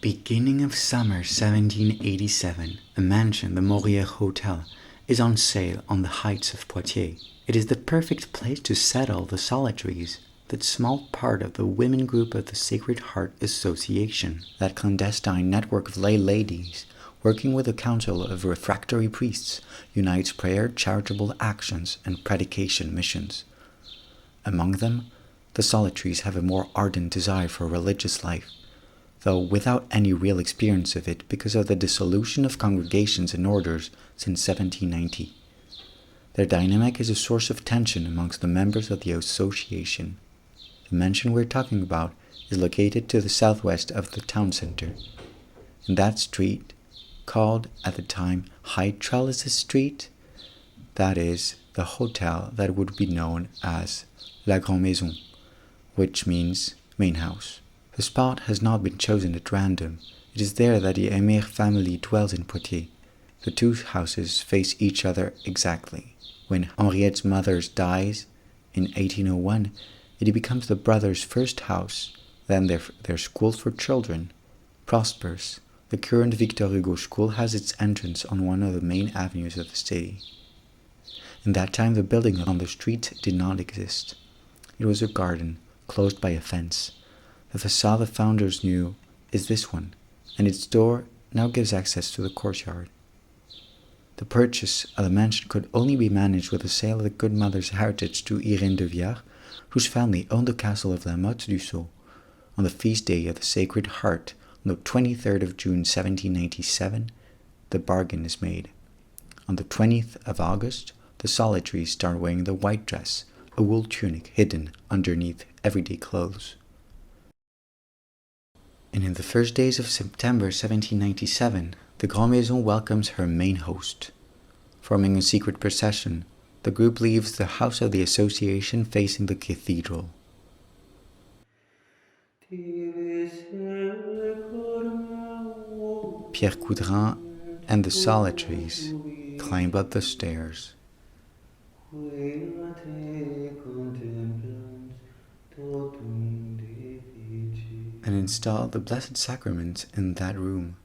Beginning of summer 1787, a mansion, the Morière Hotel, is on sale on the heights of Poitiers. It is the perfect place to settle the solitaries, that small part of the women group of the Sacred Heart Association, that clandestine network of lay ladies, working with a council of refractory priests, unites prayer, charitable actions, and predication missions. Among them, the solitaries have a more ardent desire for religious life, though without any real experience of it because of the dissolution of congregations and orders since 1790. Their dynamic is a source of tension amongst the members of the association. The mansion we're talking about is located to the southwest of the town center. In that street, called at the time High Trellises Street, that is, the hotel that would be known as La Grande Maison, which means main house. The spot has not been chosen at random. It is there that the Emir family dwells in Poitiers. The two houses face each other exactly. When Henriette's mother dies in 1801, it becomes the brothers' first house, then their school for children. Prospers, the current Victor Hugo school has its entrance on one of the main avenues of the city. In that time, the building on the street did not exist. It was a garden, closed by a fence. The facade the founders knew is this one, and its door now gives access to the courtyard. The purchase of the mansion could only be managed with the sale of the good mother's heritage to Irene de Viard, whose family owned the castle of La Motte du Sceau. On the feast day of the Sacred Heart, on the 23rd of June 1797, the bargain is made. On the 20th of August, the solitaries start wearing the white dress, a wool tunic hidden underneath everyday clothes. And in the first days of September 1797, the Grande Maison welcomes her main host. Forming a secret procession, the group leaves the house of the association facing the cathedral. Pierre Coudrin and the solitaries climb up the stairs. And install the Blessed Sacrament in that room.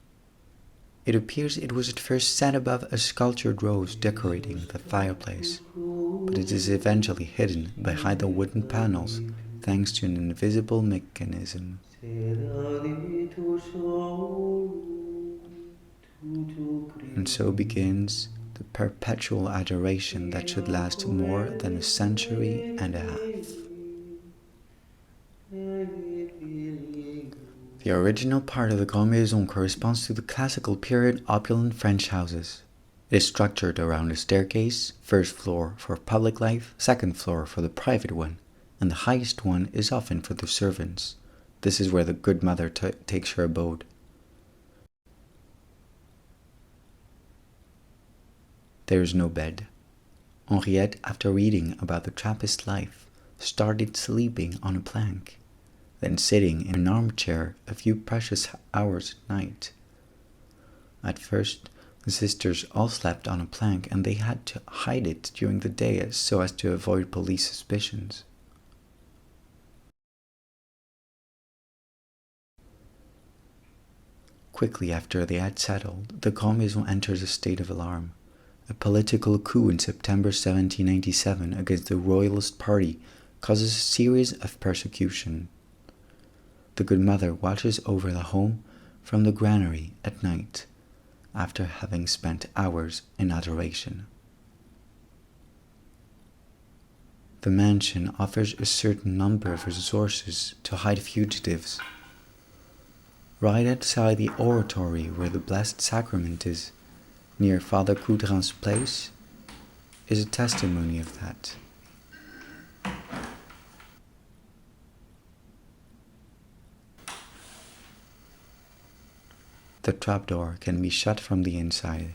It appears it was at first set above a sculptured rose decorating the fireplace, but it is eventually hidden behind the wooden panels thanks to an invisible mechanism. And so begins the perpetual adoration that should last more than a century and a half. The original part of the Grande Maison corresponds to the classical period opulent French houses. It is structured around a staircase, first floor for public life, second floor for the private one, and the highest one is often for the servants. This is where the good mother takes her abode. There is no bed. Henriette, after reading about the Trappist life, started sleeping on a plank, then sitting in an armchair a few precious hours at night. At first, the sisters all slept on a plank, and they had to hide it during the day so as to avoid police suspicions. Quickly after they had settled, the Grande Maison enters a state of alarm. A political coup in September 1797 against the Royalist party causes a series of persecution. The good mother watches over the home from the granary at night, after having spent hours in adoration. The mansion offers a certain number of resources to hide fugitives. Right outside the oratory where the Blessed Sacrament is, near Father Coudrin's place, is a testimony of that. The trapdoor can be shut from the inside.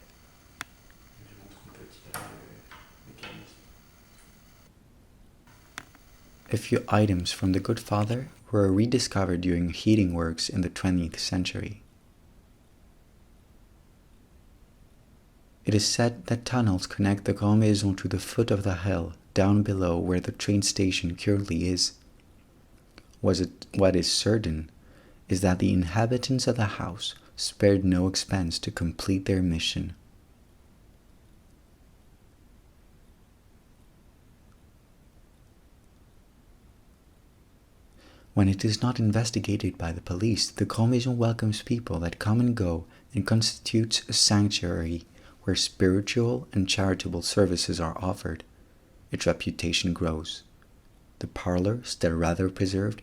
A few items from the Good Father were rediscovered during heating works in the 20th century. It is said that tunnels connect the Grande Maison to the foot of the hill, down below where the train station currently is. What is certain is that the inhabitants of the house spared no expense to complete their mission. When it is not investigated by the police, the Grand Maison welcomes people that come and go and constitutes a sanctuary where spiritual and charitable services are offered. Its reputation grows. The parlor, still rather preserved,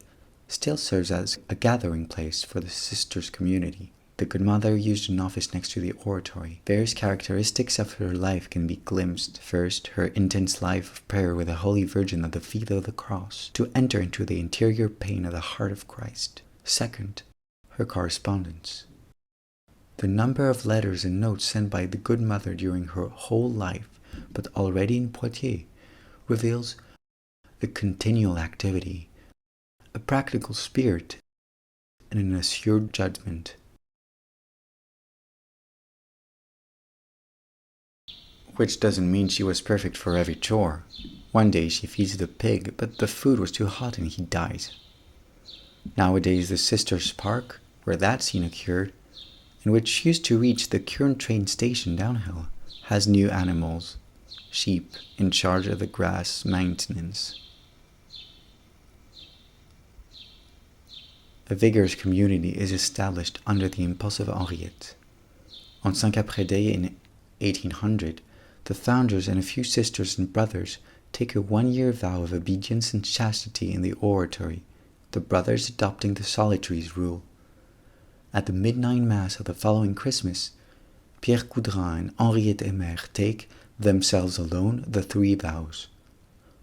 still serves as a gathering place for the sisters' community. The good mother used an office next to the oratory. Various characteristics of her life can be glimpsed. First, her intense life of prayer with the Holy Virgin at the feet of the cross, to enter into the interior pain of the heart of Christ. Second, her correspondence. The number of letters and notes sent by the good mother during her whole life, but already in Poitiers, reveals a continual activity, a practical spirit, and an assured judgment. Which doesn't mean she was perfect for every chore. One day she feeds the pig, but the food was too hot and he dies. Nowadays the sisters' park, where that scene occurred, and which used to reach the current train station downhill, has new animals, sheep in charge of the grass maintenance. A vigorous community is established under the impulsive Henriette. On Saint-Caprédé in 1800, the founders and a few sisters and brothers take a 1-year vow of obedience and chastity in the oratory, the brothers adopting the solitary's rule. At the midnight mass of the following Christmas, Pierre Coudrin and Henriette Emer take, themselves alone, the 3 vows.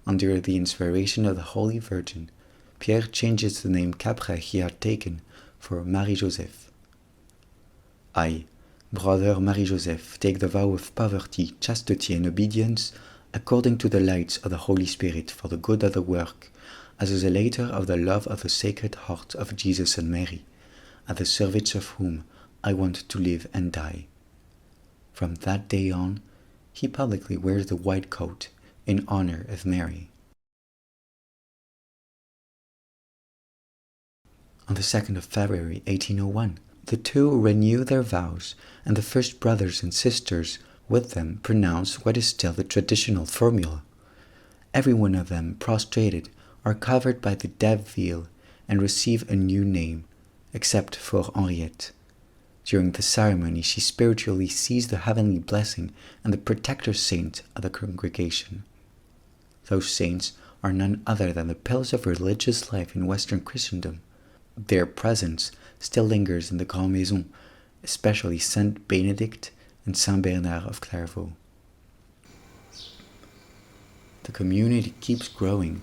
Under the inspiration of the Holy Virgin, Pierre changes the name Capret he had taken for Marie-Joseph. I, Brother Marie-Joseph, take the vow of poverty, chastity, and obedience according to the lights of the Holy Spirit for the good of the work, as a zelator of the love of the Sacred Heart of Jesus and Mary, at the service of whom I want to live and die. From that day on, he publicly wears the white coat in honor of Mary. On the 2nd of February 1801, the two renew their vows, and the first brothers and sisters with them pronounce what is still the traditional formula. Every one of them, prostrated, are covered by the dove veil and receive a new name, except for Henriette. During the ceremony, she spiritually sees the heavenly blessing and the protector saint of the congregation. Those saints are none other than the pillars of religious life in Western Christendom. Their presence still lingers in the Grand Maison, especially Saint Benedict and Saint Bernard of Clairvaux. The community keeps growing,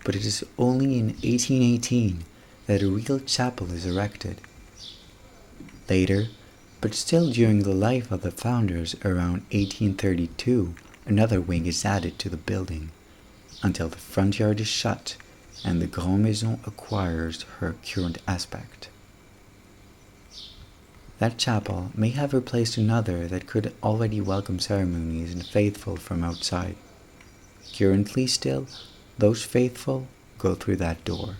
but it is only in 1818 that a real chapel is erected. Later, but still during the life of the founders around 1832, another wing is added to the building, until the front yard is shut and the Grand Maison acquires her current aspect. That chapel may have replaced another that could already welcome ceremonies and faithful from outside. Currently still, those faithful go through that door.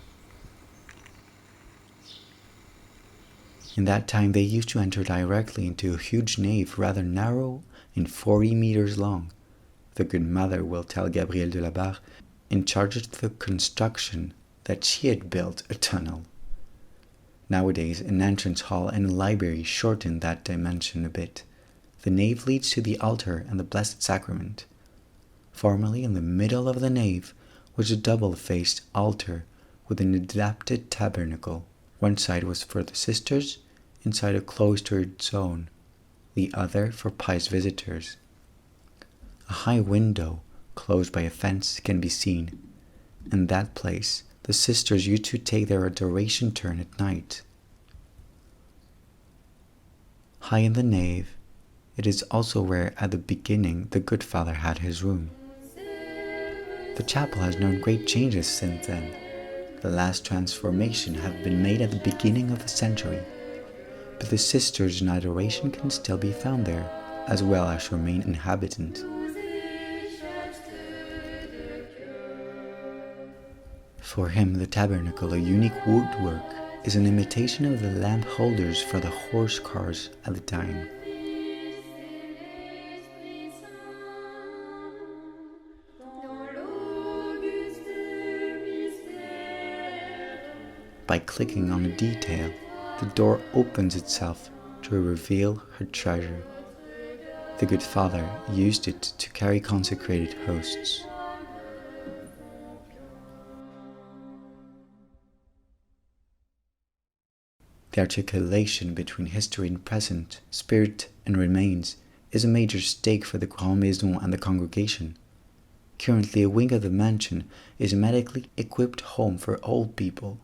In that time they used to enter directly into a huge nave rather narrow and 40 meters long. The good mother will tell Gabrielle de la Barre, in charge of the construction, that she had built a tunnel. Nowadays, an entrance hall and a library shorten that dimension a bit. The nave leads to the altar and the Blessed Sacrament. Formerly, in the middle of the nave was a double-faced altar with an adapted tabernacle. One side was for the sisters, inside a cloistered zone, the other for pious visitors. A high window, closed by a fence, can be seen. In that place, the sisters used to take their adoration turn at night. High in the nave, it is also where, at the beginning, the good father had his room. The chapel has known great changes since then. The last transformation have been made at the beginning of the century, but the sisters in adoration can still be found there, as well as her main inhabitant. For him, the tabernacle, a unique woodwork, is an imitation of the lamp holders for the horse cars at the time. By clicking on a detail, the door opens itself to reveal her treasure. The good father used it to carry consecrated hosts. The articulation between history and present, spirit and remains, is a major stake for the Grand Maison and the congregation. Currently, a wing of the mansion is a medically equipped home for old people.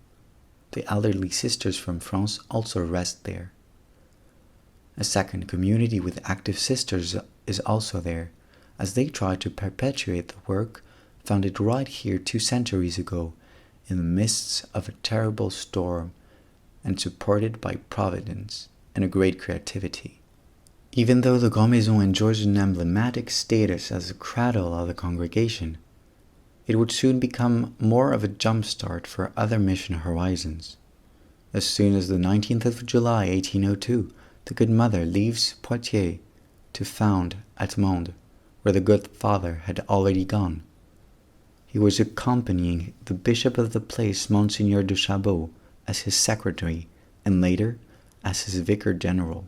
The elderly sisters from France also rest there. A second community with active sisters is also there, as they try to perpetuate the work founded right here 2 centuries ago in the midst of a terrible storm and supported by providence and a great creativity. Even though the Grand Maison enjoys an emblematic status as the cradle of the congregation, it would soon become more of a jump-start for other mission horizons. As soon as the 19th of July 1802, the good mother leaves Poitiers to found at Mende, where the good father had already gone. He was accompanying the bishop of the place, Monseigneur de Chabot, as his secretary, and later as his vicar general.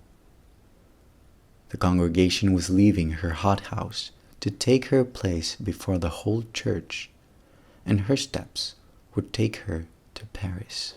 The congregation was leaving her hothouse to take her place before the whole church, and her steps would take her to Paris.